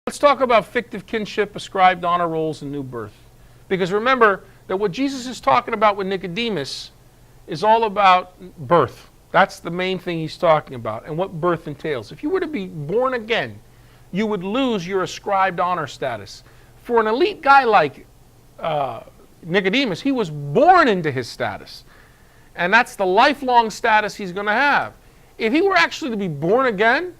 Let's talk about fictive kinship, ascribed honor roles, and new birth. Because remember that what Jesus is talking about with Nicodemus is all about birth. That's the main thing he's talking about and what birth entails. If you were to be born again, you would lose your ascribed honor status. For an elite guy like Nicodemus, he was born into his status. And that's the lifelong status he's going to have. If he were actually to be born again,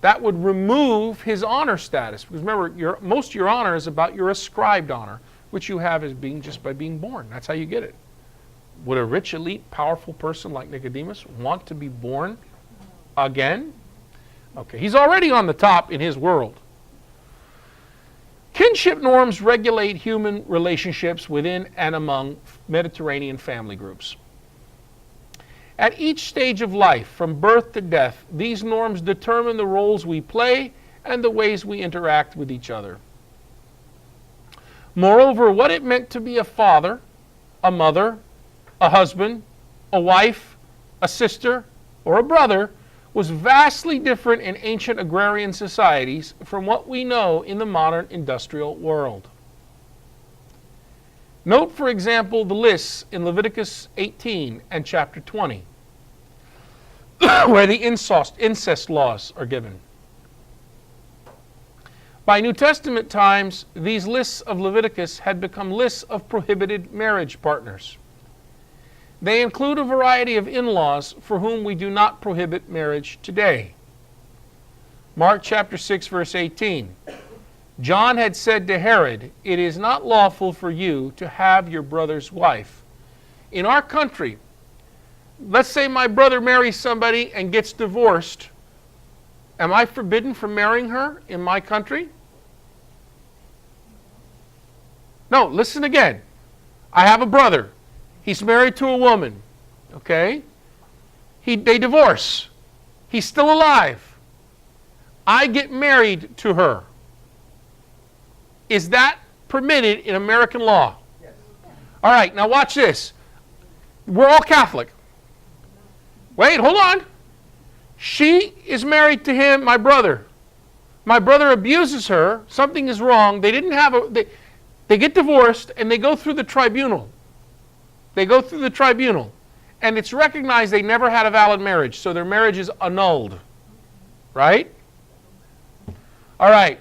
that would remove his honor status. Because remember, most of your honor is about your ascribed honor, which you have as being just by being born. That's how you get it. Would a rich, elite, powerful person like Nicodemus want to be born again? Okay, he's already on the top in his world. Kinship norms regulate human relationships within and among Mediterranean family groups. At each stage of life, from birth to death, these norms determine the roles we play and the ways we interact with each other. Moreover, what it meant to be a father, a mother, a husband, a wife, a sister, or a brother was vastly different in ancient agrarian societies from what we know in the modern industrial world. Note, for example, the lists in Leviticus 18 and chapter 20, where the incest laws are given. By New Testament times, these lists of Leviticus had become lists of prohibited marriage partners. They include a variety of in-laws for whom we do not prohibit marriage today. Mark chapter 6, verse 18. John had said to Herod, "It is not lawful for you to have your brother's wife." In our country, let's say my brother marries somebody and gets divorced. Am I forbidden from marrying her in my country? No, listen again. I have a brother. He's married to a woman. Okay? They divorce. He's still alive. I get married to her. Is that permitted in American law? Yes. All right, now watch this. We're all Catholic. Wait, hold on. She is married to him, my brother. My brother abuses her. Something is wrong. They didn't have they get divorced and they go through the tribunal. They go through the tribunal. And it's recognized they never had a valid marriage, so their marriage is annulled. Right? All right.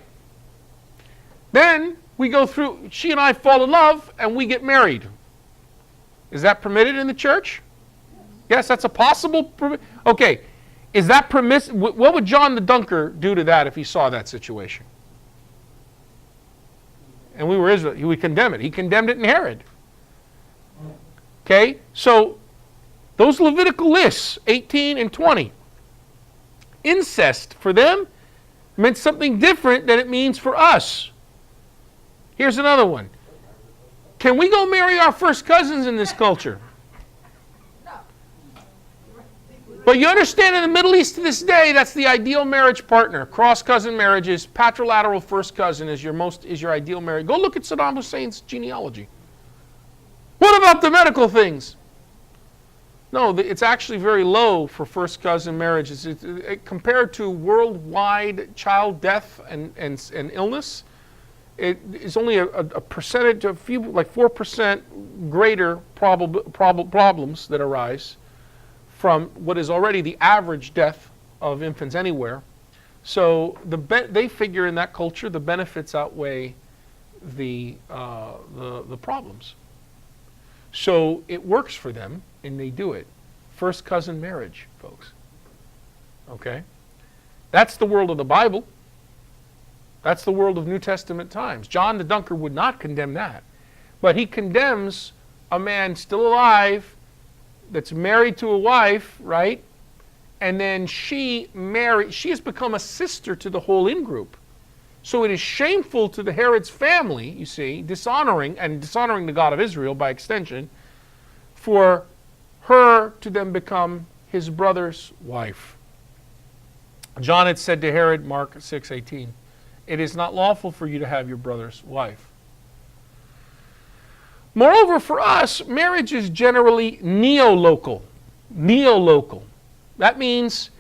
Then we go through, she and I fall in love and we get married. Is that permitted in the church? Yes, that's a possible. Okay. Is that permissible? What would John the Dunker do to that if he saw that situation? And we were Israel. He would condemn it. He condemned it in Herod. Okay, so those Levitical lists, 18 and 20, incest for them meant something different than it means for us. Here's another one. Can we go marry our first cousins in this culture? But you understand in the Middle East to this day, that's the ideal marriage partner. Cross-cousin marriages, patrolateral first cousin is your ideal marriage. Go look at Saddam Hussein's genealogy. What about the medical things? No, it's actually very low for first cousin marriages. Compared to worldwide child death and illness, it is only a percentage, a few, like 4% greater problems that arise from what is already the average death of infants anywhere. So they figure in that culture the benefits outweigh the problems. So it works for them, and they do it. First cousin marriage, folks. Okay? That's the world of the Bible. That's the world of New Testament times. John the Dunker would not condemn that. But he condemns a man still alive that's married to a wife, right? And then she has become a sister to the whole in-group. So it is shameful to the Herod's family, you see, dishonoring the God of Israel by extension, for her to then become his brother's wife. John had said to Herod, Mark 6:18, "It is not lawful for you to have your brother's wife." Moreover, for us, marriage is generally neolocal. Neolocal. That means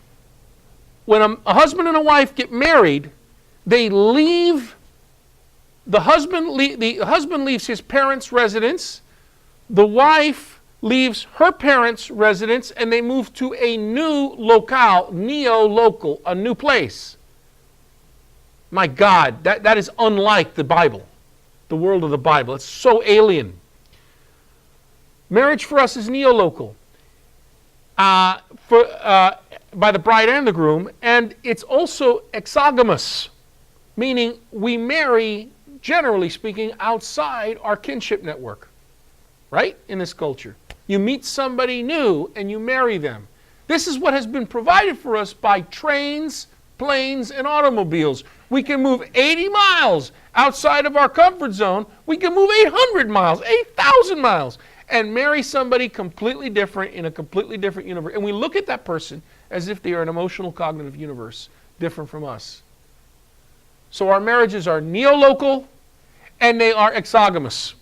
when a husband and a wife get married, They leave, the husband leaves his parents' residence, the wife leaves her parents' residence, and they move to a new locale, neo-local, a new place. My God, that is unlike the Bible, the world of the Bible. It's so alien. Marriage for us is neo-local by the bride and the groom, and it's also exogamous, meaning we marry, generally speaking, outside our kinship network, right? In this culture. You meet somebody new and you marry them. This is what has been provided for us by trains, planes, and automobiles. We can move 80 miles outside of our comfort zone. We can move 800 miles, 8,000 miles, and marry somebody completely different in a completely different universe. And we look at that person as if they are an emotional cognitive universe different from us. So our marriages are neo-local and they are exogamous.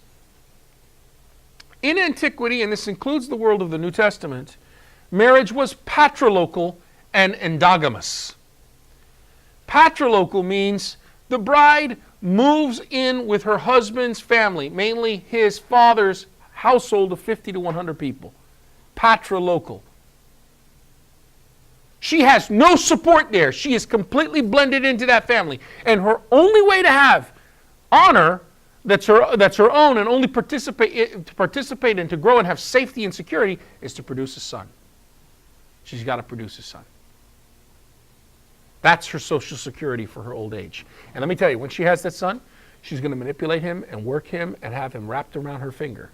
In antiquity, and this includes the world of the New Testament, marriage was patrilocal and endogamous. Patrilocal means the bride moves in with her husband's family, mainly his father's household of 50 to 100 people. Patrilocal. She has no support there. She is completely blended into that family. And her only way to have honor that's her own and only participate in, to grow and have safety and security, is to produce a son. She's got to produce a son. That's her social security for her old age. And let me tell you, when she has that son, she's going to manipulate him and work him and have him wrapped around her finger.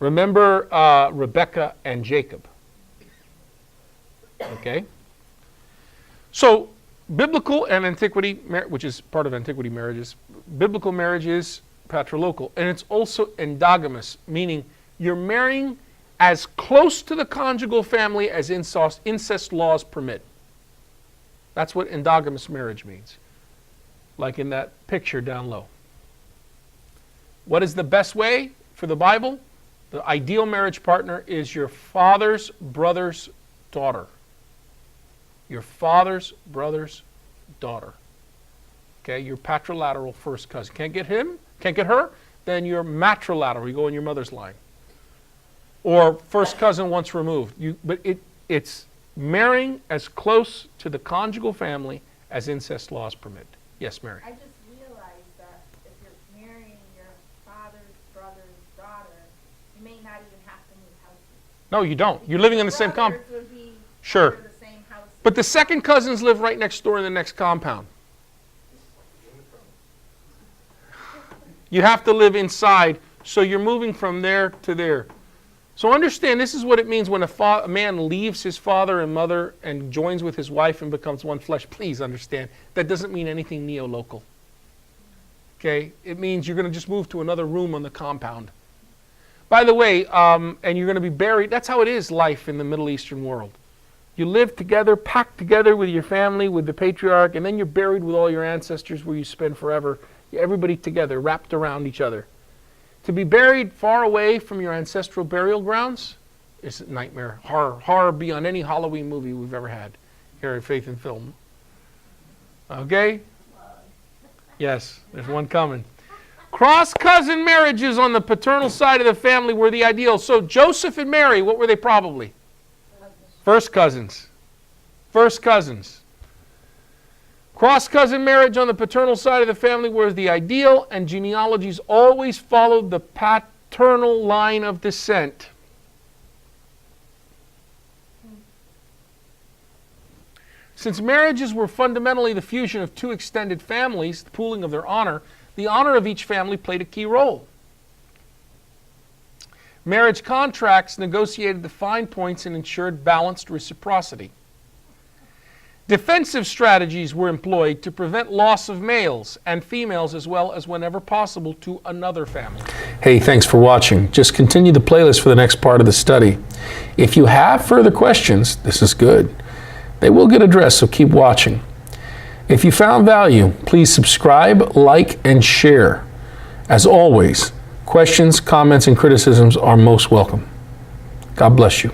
Remember Rebecca and Jacob. Okay? So, biblical and antiquity, which is part of antiquity marriages, biblical marriage is patrilocal, and it's also endogamous, meaning you're marrying as close to the conjugal family as incest laws permit. That's what endogamous marriage means, like in that picture down low. What is the best way for the Bible? The ideal marriage partner is your father's brother's daughter. Your father's brother's daughter. Okay, your patrilateral first cousin. Can't get him, can't get her, then you're matrilateral. You go in your mother's line. Or first cousin once removed. But it's marrying as close to the conjugal family as incest laws permit. Yes, Mary? I just realized that if you're marrying your father's brother's daughter, you may not even have to move houses. No, you don't. You're living in the same compound. Sure. But the second cousins live right next door in the next compound. You have to live inside, so you're moving from there to there. So understand, this is what it means when a man leaves his father and mother and joins with his wife and becomes one flesh. Please understand, that doesn't mean anything neo-local. Okay? It means you're going to just move to another room on the compound. By the way, and you're going to be buried. That's how it is, life in the Middle Eastern world. You live together, packed together with your family, with the patriarch, and then you're buried with all your ancestors where you spend forever. Everybody together, wrapped around each other. To be buried far away from your ancestral burial grounds is a nightmare. Horror beyond any Halloween movie we've ever had here at Faith and Film. Okay? Yes, there's one coming. Cross-cousin marriages on the paternal side of the family were the ideal. So Joseph and Mary, what were they probably? First cousins. First cousins. Cross-cousin marriage on the paternal side of the family was the ideal, and genealogies always followed the paternal line of descent. Since marriages were fundamentally the fusion of two extended families, the pooling of their honor, the honor of each family played a key role. Marriage contracts negotiated the fine points and ensured balanced reciprocity. Defensive strategies were employed to prevent loss of males and females, as well as, whenever possible, to another family. Hey, thanks for watching. Just continue the playlist for the next part of the study. If you have further questions, this is good. They will get addressed, so keep watching. If you found value, please subscribe, like, and share. As always, questions, comments, and criticisms are most welcome. God bless you.